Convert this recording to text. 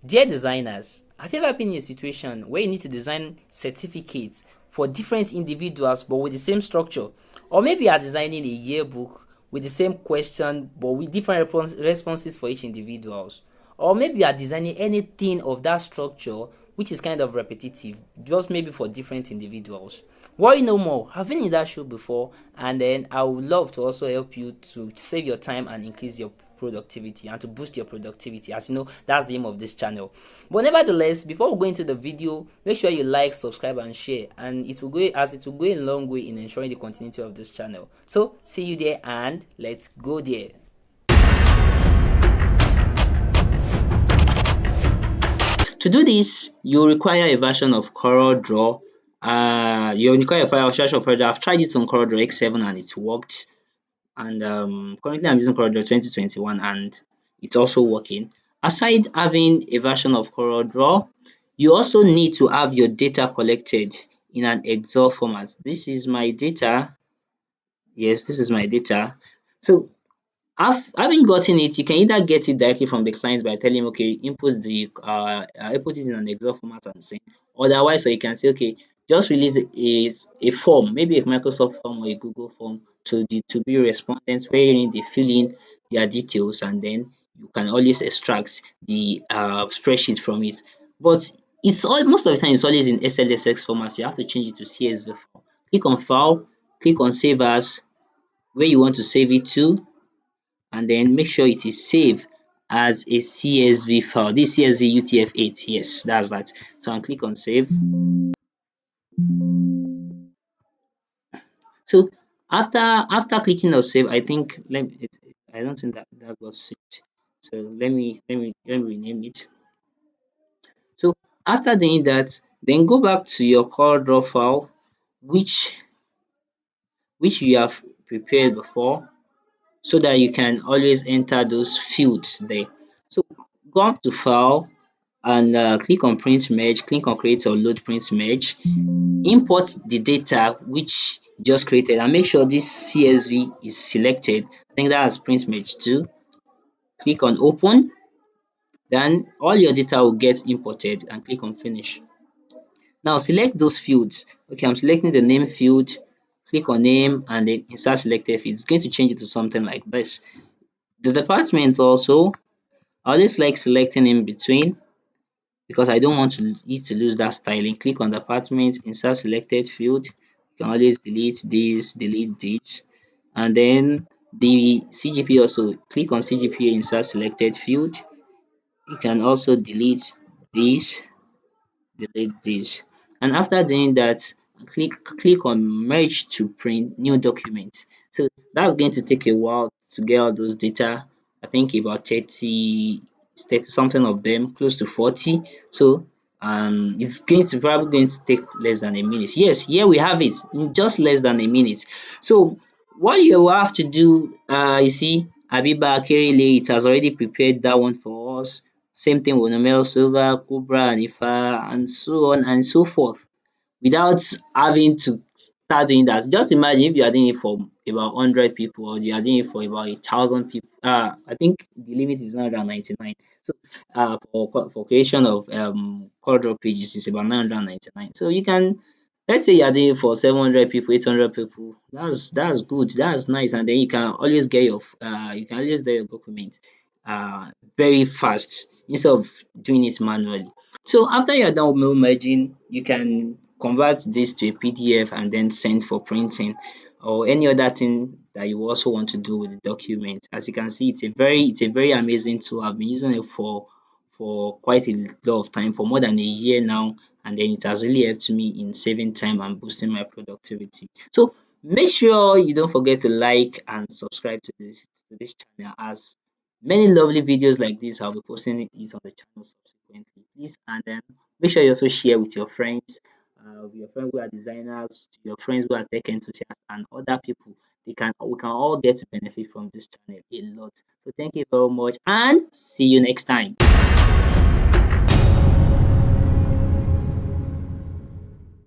Dear designers, have you ever been in a situation where you need to design certificates for different individuals but with the same structure? Or maybe you are designing a yearbook with the same question but with different responses for each individuals. Or maybe you are designing anything of that structure which is kind of repetitive, just maybe for different individuals. Worry no more. I've been in that show before, and then I would love to also help you to save your time and increase your productivity and to boost your productivity. As you know, that's the aim of this channel. But nevertheless, before we go into the video, make sure you like, subscribe and share, and it will go a long way in ensuring the continuity of this channel. So see you there, and let's go there. To do this, you require a version of CorelDraw. You require a version of CorelDraw. I've tried this on CorelDraw X7 and it's worked. And currently I'm using CorelDraw 2021 and it's also working. Aside having a version of CorelDraw, you also need to have your data collected in an Excel format. This is my data. Yes, this is my data. So having gotten it, you can either get it directly from the client by telling him, okay, input it in an Excel format and send. Otherwise, or you can say, okay, just release a form, maybe a Microsoft form or a Google form to the to be respondents wherein they fill in their details and then you can always extract the spreadsheet from it. But it's all most of the time it's always in SLSX format. So you have to change it to CSV file. Click on file, click on save as where you want to save it to, and then make sure it is saved as a CSV file. This CSV UTF-8, yes, that's that. So I'll click on save. So after clicking on save, I think I don't think that got saved. So let me rename it. So after doing that, then go back to your CorelDRAW file, which you have prepared before, so that you can always enter those fields there. So go up to file and click on print merge, click on create or load print merge, import the data which you just created and make sure this CSV is selected. I think that's print merge too. Click on open, then all your data will get imported and click on finish. Now select those fields. Okay, I'm selecting the name field, click on name and then insert selected field. It's going to change it to something like this. The department also, I always like selecting in between because I don't want to it to lose that styling. Click on department, insert selected field. You can always delete this, delete this, and then the CGP also click on CGPA, insert selected field. You can also delete this, delete this, and after doing that, click on merge to print new document. So that's going to take a while to get all those data. I think about 30 something of them, close to 40. So it's probably going to take less than a minute. Yes, here we have it in just less than a minute. So what you will have to do, you see, Abiba Akerele, it has already prepared that one for us. Same thing with Nomel Silva, Cobra, and Ifa, and so on and so forth, without having to start doing that. Just imagine if you are doing it for about 100 people or you are doing it for about 1,000 people. I think the limit is 999. So for creation of CorelDRAW pages is about 999. So you can, let's say you are doing it for 700 people, 800 people. That's good. That's nice, and then you can always get your document very fast instead of doing it manually. So after you're done with merging, you can convert this to a PDF and then send for printing or any other thing that you also want to do with the document. As you can see, it's a very amazing tool. I've been using it for quite a lot of time, for more than a year now, and then it has really helped me in saving time and boosting my productivity. So make sure you don't forget to like and subscribe to this channel, as many lovely videos like this I'll be posting it on the channel subsequently. Please, and then make sure you also share with your friends, who are designers, to your friends who are tech enthusiasts, and other people. We can all get to benefit from this channel a lot. So thank you very much, and see you next time.